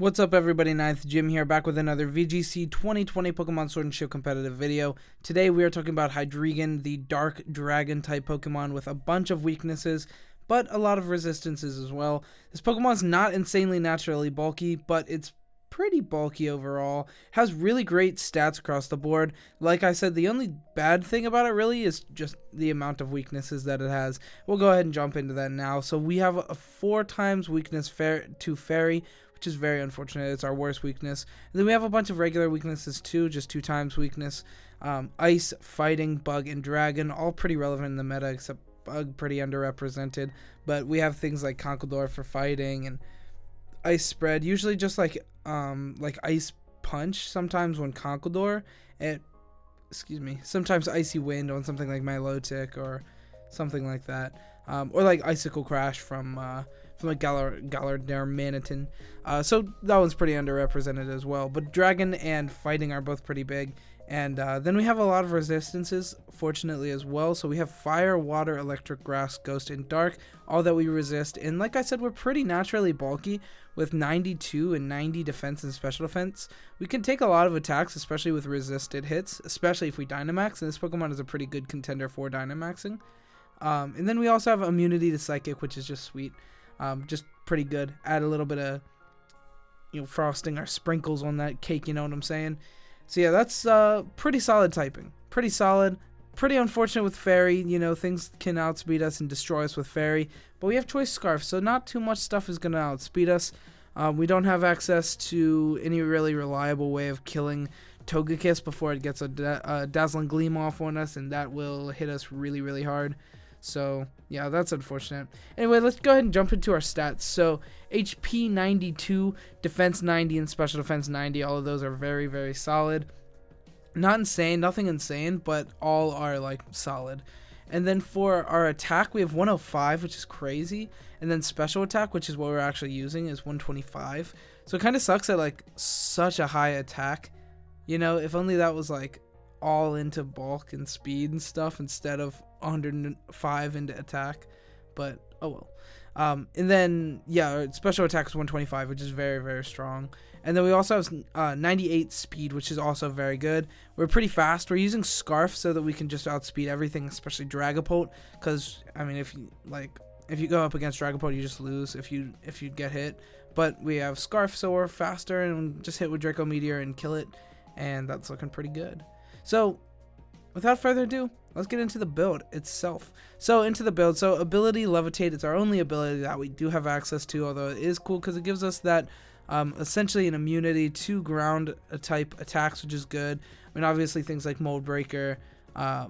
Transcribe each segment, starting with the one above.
What's up everybody, Ninth Jim here, back with another VGC 2020 Pokemon Sword and Shield competitive video. Today we are talking about Hydreigon, the Dark Dragon type Pokemon with a bunch of weaknesses, but a lot of resistances as well. This Pokemon's not insanely naturally bulky, but it's pretty bulky overall. Has really great stats across the board. Like I said, the only bad thing about it really is just the amount of weaknesses that it has. We'll go ahead and jump into that now. So we have a 4 times weakness to Fairy, which is very unfortunate. It's our worst weakness. And then we have a bunch of regular weaknesses too, just 2 times weakness. Ice, Fighting, Bug, and Dragon, all pretty relevant in the meta, except Bug pretty underrepresented. But we have things like Conkeldurr for Fighting and Ice Spread, usually just like Ice Punch sometimes when Conkeldurr, and sometimes Icy Wind on something like Milotic or something like that, or like Icicle Crash from like Galardar Manitin. So that one's pretty underrepresented as well. But Dragon and Fighting are both pretty big. And then we have a lot of resistances, fortunately, as well. So we have Fire, Water, Electric, Grass, Ghost, and Dark, all that we resist. And like I said, we're pretty naturally bulky with 92 and 90 defense and special defense. We can take a lot of attacks, especially with resisted hits, especially if we Dynamax. And this Pokemon is a pretty good contender for Dynamaxing. And then we also have immunity to Psychic, which is just sweet. Just pretty good. Add a little bit of, frosting or sprinkles on that cake, you know what I'm saying? So yeah, that's pretty solid typing. Pretty solid. Pretty unfortunate with Fairy. Things can outspeed us and destroy us with Fairy. But we have Choice Scarf, so not too much stuff is going to outspeed us. We don't have access to any really reliable way of killing Togekiss before it gets a Dazzling Gleam off on us, and that will hit us really, really hard. So yeah, that's unfortunate. Anyway, let's go ahead and jump into our stats. So HP 92, defense 90, and special defense 90. All of those are very, very solid. Not insane, nothing insane, but all are like solid. And then for our attack, we have 105, which is crazy. And then special attack, which is what we're actually using, is 125. So it kind of sucks at like such a high attack. If only that was like all into bulk and speed and stuff instead of 105 into attack, but oh well. And then yeah, our special attack is 125, which is very, very strong. And then we also have 98 speed, which is also very good. We're pretty fast. We're using Scarf so that we can just outspeed everything, especially Dragapult, because I mean, if you go up against Dragapult, you just lose if you get hit. But we have Scarf, so we're faster and just hit with Draco Meteor and kill it, and that's looking pretty good. So without further ado, let's get into the build itself. So ability Levitate, it's our only ability that we do have access to, although it is cool because it gives us that essentially an immunity to ground type attacks, which is good. I mean, obviously things like Mold Breaker,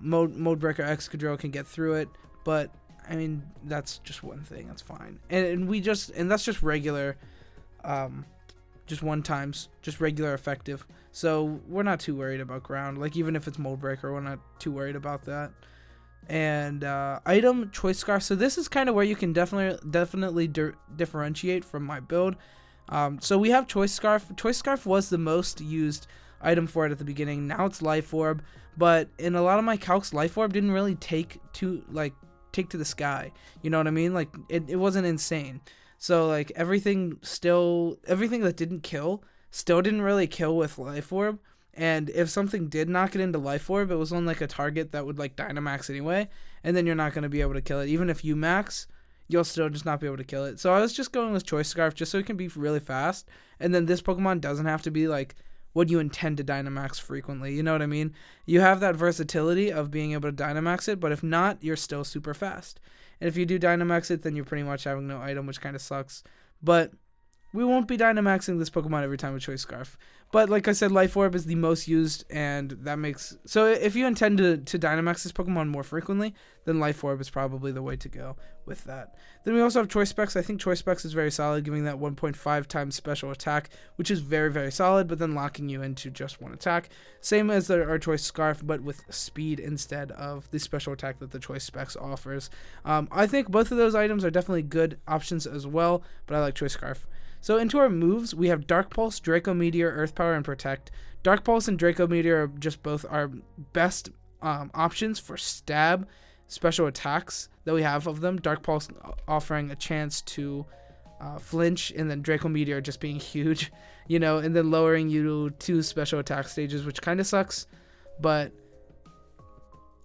Mold Breaker Excadrill can get through it, but I mean, that's just one thing, that's fine. And that's just regular, just one times, just regular effective. So we're not too worried about ground. Like even if it's Mold Breaker, we're not too worried about that. And item Choice Scarf. So this is kind of where you can definitely differentiate from my build. So we have Choice Scarf. Choice Scarf was the most used item for it at the beginning. Now it's Life Orb, but in a lot of my Calcs, Life Orb didn't really take to the sky. You know what I mean? Like it wasn't insane. So like everything that didn't kill still didn't really kill with Life Orb, and if something did knock it into Life Orb, it was on like a target that would like Dynamax anyway, and then you're not going to be able to kill it. Even if you max, you'll still just not be able to kill it. So I was just going with Choice Scarf just so it can be really fast, and then this Pokemon doesn't have to be like what you intend to Dynamax frequently, you know what I mean? You have that versatility of being able to Dynamax it, but if not, you're still super fast. And if you do Dynamax it, then you're pretty much having no item, which kind of sucks. But we won't be Dynamaxing this Pokemon every time with Choice Scarf. But like I said, Life Orb is the most used, and that makes... So if you intend to Dynamax this Pokemon more frequently, then Life Orb is probably the way to go with that. Then we also have Choice Specs. I think Choice Specs is very solid, giving that 1.5 times special attack, which is very, very solid, but then locking you into just one attack. Same as our Choice Scarf, but with speed instead of the special attack that the Choice Specs offers. I think both of those items are definitely good options as well, but I like Choice Scarf. So into our moves, we have Dark Pulse, Draco Meteor, Earth Power, and Protect. Dark Pulse and Draco Meteor are just both our best options for stab special attacks that we have of them. Dark Pulse offering a chance to flinch, and then Draco Meteor just being huge, you know, and then lowering you to 2 special attack stages, which kind of sucks. But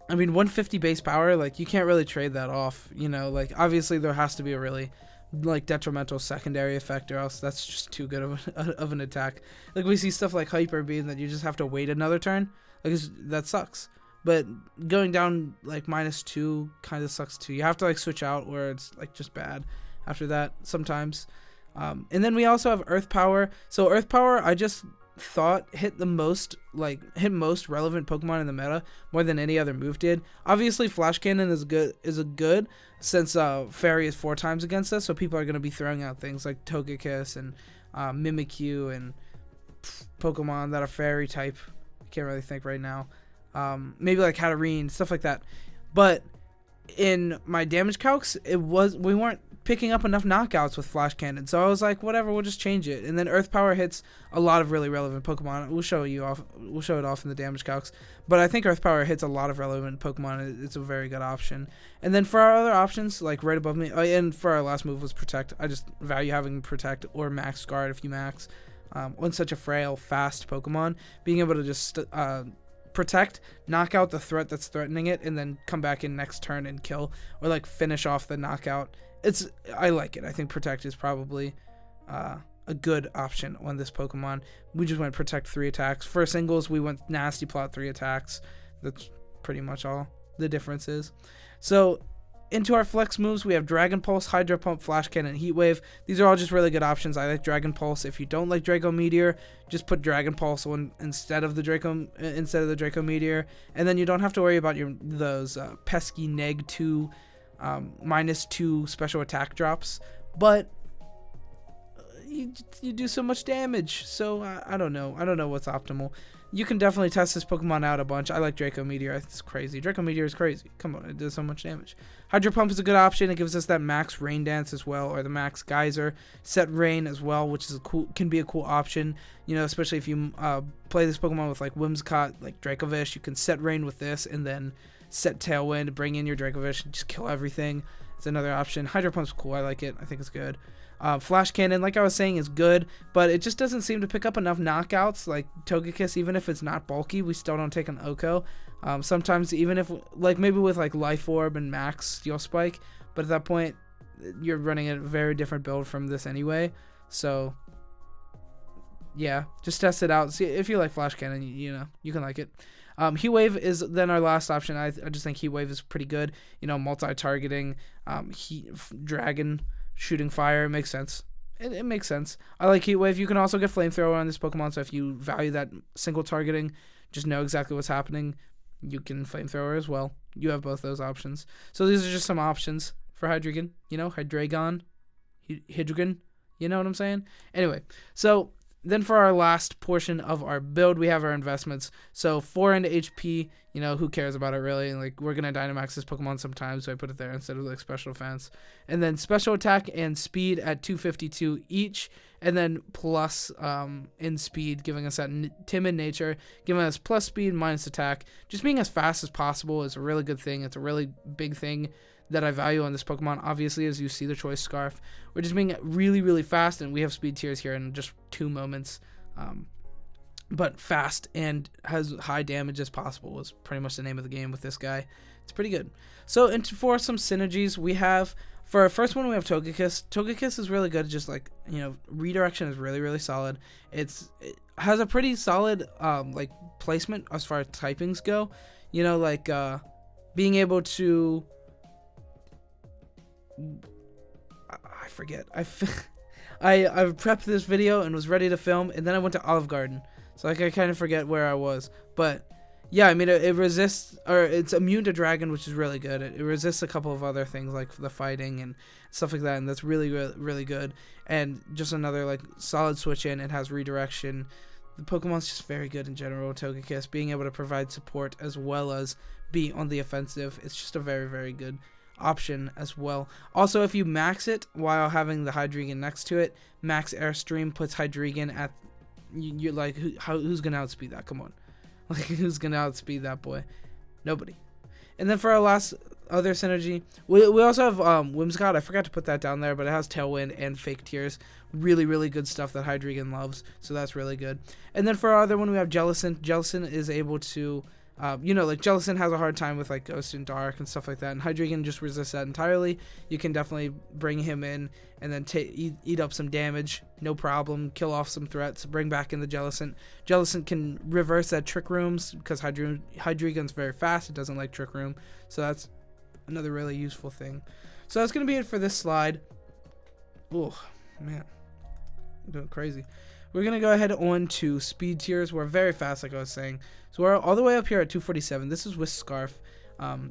I mean, 150 base power, like, you can't really trade that off, you know, like, obviously there has to be a really, like, detrimental secondary effect, or else that's just too good of an attack. Like, we see stuff like Hyper Beam that you just have to wait another turn, like, that sucks. But going down, like, -2 kind of sucks too. You have to, like, switch out, where it's, like, just bad after that sometimes. And then we also have Earth Power. So Earth Power, I just thought hit most relevant Pokemon in the meta more than any other move did. Obviously Flash Cannon is good since Fairy is 4 times against us, so people are going to be throwing out things like Togekiss and Mimikyu and Pokemon that are Fairy type. I can't really think right now. Maybe like Hatterene, stuff like that. But in my damage calcs, we weren't picking up enough knockouts with Flash Cannon, so I was like, whatever, we'll just change it. And then Earth Power hits a lot of really relevant Pokemon. We'll show it off in the damage calcs, but I think Earth Power hits a lot of relevant Pokemon. It's a very good option. And then for our other options, like right above me, and for our last move was Protect. I just value having Protect or Max Guard if you max on such a frail, fast Pokemon. Being able to just Protect, knock out the threat that's threatening it, and then come back in next turn and kill, or like finish off the knockout. I like it. I think Protect is probably a good option on this Pokemon. We just went Protect 3 attacks. For singles, we went Nasty Plot 3 attacks. That's pretty much all the difference is. So into our flex moves, we have Dragon Pulse, Hydro Pump, Flash Cannon, Heat Wave. These are all just really good options. I like Dragon Pulse. If you don't like Draco Meteor, just put Dragon Pulse on instead of the Draco Meteor, and then you don't have to worry about those pesky -2 -2 special attack drops, but you do so much damage, so I don't know what's optimal. You can definitely test this Pokemon out a bunch. I like Draco Meteor. It's crazy. Draco Meteor is crazy. Come on, it does so much damage. Hydro Pump is a good option. It gives us that max Rain Dance as well, or the max Geyser. Set Rain as well, which is can be a cool option. You know, especially if you play this Pokemon with like Whimsicott, like Dracovish, you can set Rain with this, and then set Tailwind, bring in your Dracovish, and just kill everything. It's another option. Hydro Pump's cool. I like it. I think it's good. Flash Cannon, like I was saying, is good, but it just doesn't seem to pick up enough knockouts. Like Togekiss, even if it's not bulky, we still don't take an Oko. Sometimes even if, like maybe with like Life Orb and Max Steel Spike, but at that point, you're running a very different build from this anyway. So yeah, just test it out. See if you like Flash Cannon, you know, you can like it. Heat Wave is then our last option. I just think Heat Wave is pretty good. You know, multi-targeting, Dragon, shooting fire makes sense. It makes sense. I like Heat Wave. You can also get Flamethrower on this Pokemon, so if you value that single targeting, just know exactly what's happening, you can Flamethrower as well. You have both those options. So these are just some options for Hydreigon. You know, Hydreigon, Hydreigon. You know what I'm saying? Anyway, so then for our last portion of our build, we have our investments. So 4 into HP, you know, who cares about it really? And like, we're going to Dynamax this Pokemon sometimes, so I put it there instead of like special defense. And then special attack and speed at 252 each. And then plus in speed, giving us that timid nature, giving us plus speed, minus attack. Just being as fast as possible is a really good thing. It's a really big thing that I value on this Pokemon. Obviously, as you see the Choice Scarf, we're just being really, really fast, and we have speed tiers here in just 2 moments. But fast and has high damage as possible is pretty much the name of the game with this guy. It's pretty good. So for some synergies, we have, for our first one, we have Togekiss. Togekiss is really good. Just like, you know, redirection is really, really solid. It has a pretty solid like placement as far as typings go. You know, like being able to, I forget. I prepped this video and was ready to film, and then I went to Olive Garden, so like I kind of forget where I was. But yeah, I mean, it resists, or it's immune to Dragon, which is really good. It resists a couple of other things like the fighting and stuff like that, and that's really, really, really good. And just another like solid switch in. It has redirection. The Pokemon's just very good in general. Togekiss being able to provide support as well as be on the offensive, it's just a very, very good option as well. Also, if you max it while having the Hydreigon next to it, max Airstream puts Hydreigon at, you're like, who's gonna outspeed that? Come on, like, who's gonna outspeed that boy? Nobody. And then for our last other synergy, we also have Whimsicott. I forgot to put that down there, but it has Tailwind and Fake Tears. Really, really good stuff that Hydreigon loves, so that's really good. And then for our other one, we have Jellicent. Jellicent is able to, like Jellicent has a hard time with like Ghost and Dark and stuff like that, and Hydreigon just resists that entirely. You can definitely bring him in and then eat up some damage, no problem, kill off some threats, bring back in the Jellicent. Jellicent can reverse that Trick Rooms because Hydreigon's very fast, it doesn't like Trick Room, so that's another really useful thing. So that's going to be it for this slide. Oh, man. I'm doing crazy. We're going to go ahead on to speed tiers. We're very fast, like I was saying. So we're all the way up here at 247. This is with Scarf.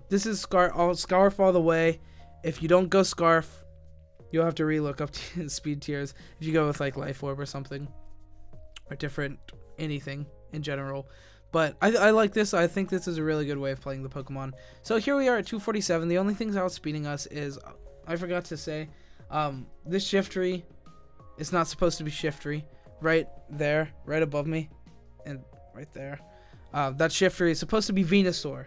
This is Scarf all the way. If you don't go Scarf, you'll have to relook up to speed tiers. If you go with like Life Orb or something, or different anything in general. But I like this. I think this is a really good way of playing the Pokemon. So here we are at 247. The only things outspeeding us is, I forgot to say, this Shiftry is not supposed to be Shiftry. Right there, right above me, and right there. That Shiftry is supposed to be Venusaur.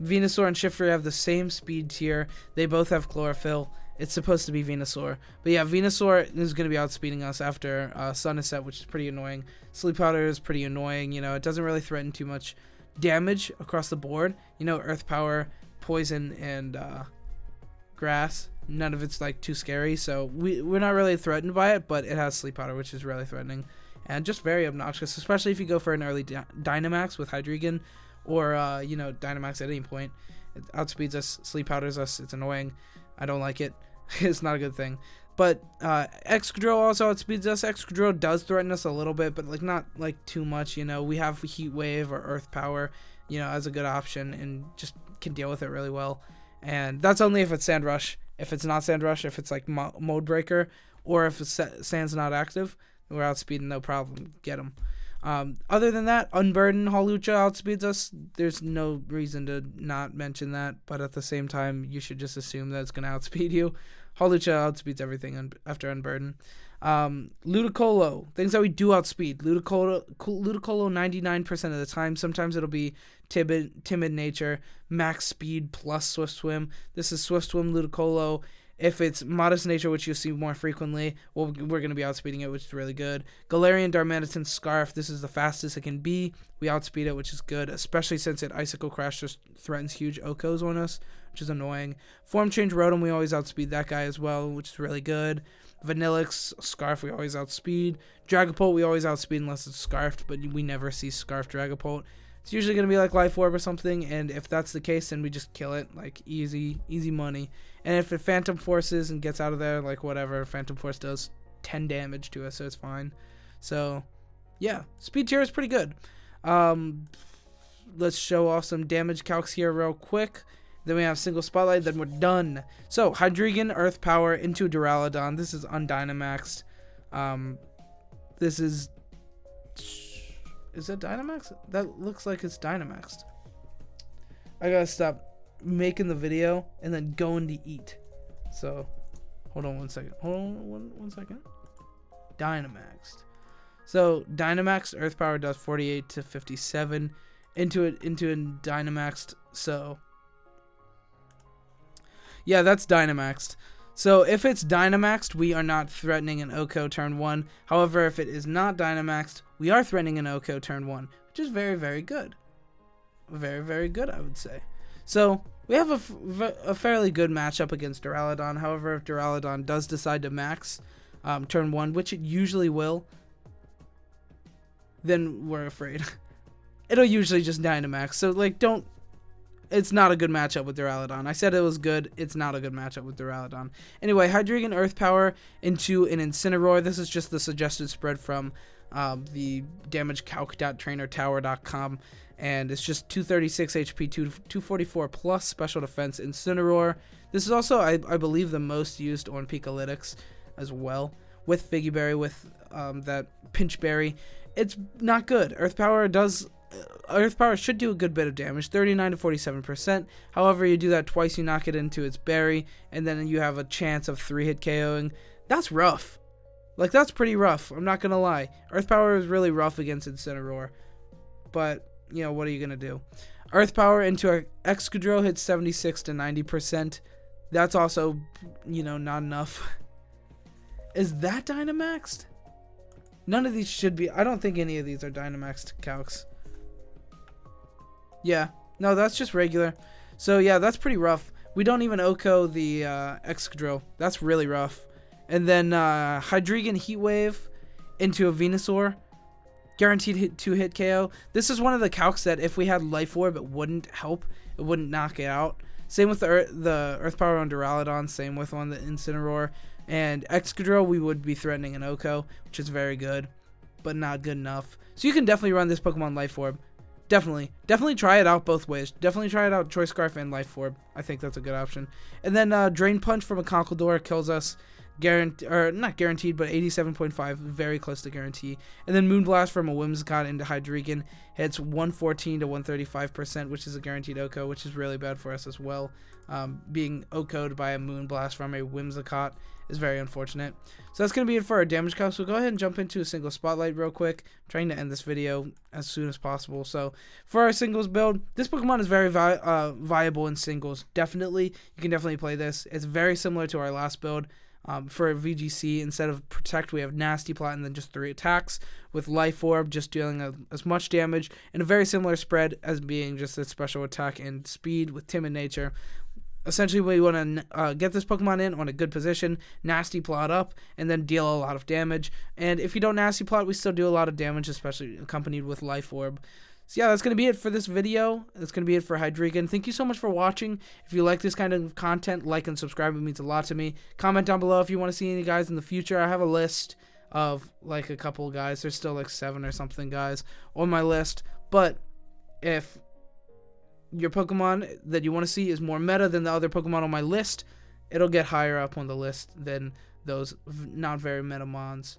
Venusaur and Shiftry have the same speed tier. They both have Chlorophyll. It's supposed to be Venusaur. But yeah, Venusaur is going to be outspeeding us after Sun is set, which is pretty annoying. Sleep Powder is pretty annoying. You know, it doesn't really threaten too much damage across the board. You know, Earth Power, Poison, and Grass. None of it's like too scary. So we're not really threatened by it, but it has Sleep Powder, which is really threatening. And just very obnoxious, especially if you go for an early Dynamax with Hydreigon, or, Dynamax at any point. It outspeeds us, Sleep Powders us, it's annoying. I don't like it. It's not a good thing. But Excadrill also outspeeds us. Excadrill does threaten us a little bit, but like not like too much. You know, we have Heat Wave or Earth Power, as a good option, and just can deal with it really well. And that's only if it's Sand Rush. If it's not Sand Rush, if it's like Mode Breaker, or if Sand's not active, we're outspeeding, no problem. Get them. Other than that, Unburden Hawlucha outspeeds us. There's no reason to not mention that, but at the same time, you should just assume that it's going to outspeed you. Hawlucha outspeeds everything after Unburden. Ludicolo, things that we do outspeed. Ludicolo 99% of the time. Sometimes it'll be timid nature, max speed plus Swift Swim. This is Swift Swim Ludicolo. If it's Modest Nature, which you'll see more frequently, we're going to be outspeeding it, which is really good. Galarian Darmanitan Scarf, this is the fastest it can be. We outspeed it, which is good, especially since it Icicle Crash just threatens huge Okos on us, which is annoying. Form Change Rotom, we always outspeed that guy as well, which is really good. Vanillix Scarf, we always outspeed. Dragapult, we always outspeed unless it's Scarfed, but we never see Scarf Dragapult. It's usually going to be like Life Orb or something, and if that's the case, then we just kill it, like easy money. And if it Phantom Forces and gets out of there, like whatever, Phantom Force does 10 damage to us, so it's fine. So, yeah, speed tier is pretty good. Let's show off some damage calcs here real quick. Then we have Single Spotlight, then we're done. So, Hydreigon, Earth Power into Duraludon. This is undynamaxed. This is... Is that Dynamax? That looks like it's Dynamaxed. I gotta stop making the video and then going to eat. So, hold on one second. Hold on one second. Dynamaxed. So, Dynamaxed Earth Power does 48 to 57 into a Dynamaxed. So, yeah, that's Dynamaxed. So, if it's Dynamaxed, we are not threatening an Oko turn 1. However, if it is not Dynamaxed, we are threatening an Oko turn 1, which is very, very good. Very, very good, I would say. So, we have a fairly good matchup against Duraludon. However, if Duraludon does decide to max turn 1, which it usually will, then we're afraid. It'll usually just Dynamax. So, like, it's not a good matchup with Duraludon. I said it was good. It's not a good matchup with Duraludon. Anyway, Hydreigon Earth Power into an Incineroar. This is just the suggested spread from the damagecalc.trainertower.com. And it's just 236 HP, 244 plus special defense Incineroar. This is also, I believe, the most used on Pikalytics as well. With Figgy Berry, with that Pinch Berry. It's not good. Earth Power should do a good bit of damage, 39 to 47%. However, you do that twice, you knock it into its berry, and then you have a chance of 3-hit KOing. That's rough. Like, that's pretty rough. I'm not going to lie. Earth Power is really rough against Incineroar. But, what are you going to do? Earth Power into a Excadrill hits 76 to 90%. That's also, you know, not enough. Is that Dynamaxed? None of these should be. I don't think any of these are Dynamaxed Calcs. Yeah. No, that's just regular. So, yeah, that's pretty rough. We don't even OHKO the Excadrill. That's really rough. And then Hydreigon Heat Wave into a Venusaur. Guaranteed 2-hit KO. This is one of the Calcs that if we had Life Orb, it wouldn't help. It wouldn't knock it out. Same with the Earth Power on Duraludon. Same with on the Incineroar. And Excadrill, we would be threatening an OHKO, which is very good, but not good enough. So you can definitely run this Pokemon Life Orb. Definitely try it out both ways. Definitely try it out, Choice Scarf and Life Orb. I think that's a good option. And then Drain Punch from a Conkeldurr kills us. Not guaranteed, but 87.5, very close to guarantee. And then Moonblast from a Whimsicott into Hydreigon hits 114 to 135%, which is a guaranteed OHKO, which is really bad for us as well. Being OHKO'd by a Moonblast from a Whimsicott is very unfortunate. So that's going to be it for our damage calcs. So we'll go ahead and jump into a single spotlight real quick. I'm trying to end this video as soon as possible. So for our singles build, this Pokemon is very viable in singles. Definitely, you can definitely play this. It's very similar to our last build. For a VGC, instead of Protect, we have Nasty Plot and then just 3 attacks, with Life Orb just dealing as much damage, and a very similar spread as being just a special attack and speed with Timid Nature. Essentially, we want to get this Pokemon in on a good position, Nasty Plot up, and then deal a lot of damage. And if you don't Nasty Plot, we still do a lot of damage, especially accompanied with Life Orb. So yeah, that's going to be it for this video. That's going to be it for Hydreigon. Thank you so much for watching. If you like this kind of content, like and subscribe. It means a lot to me. Comment down below if you want to see any guys in the future. I have a list of like a couple guys. There's still like 7 or something guys on my list. But if your Pokemon that you want to see is more meta than the other Pokemon on my list, it'll get higher up on the list than those not very meta mons.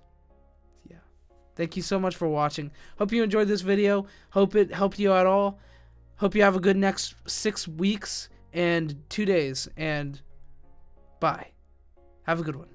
Yeah. Thank you so much for watching. Hope you enjoyed this video. Hope it helped you at all. Hope you have a good next 6 weeks and 2 days. And bye. Have a good one.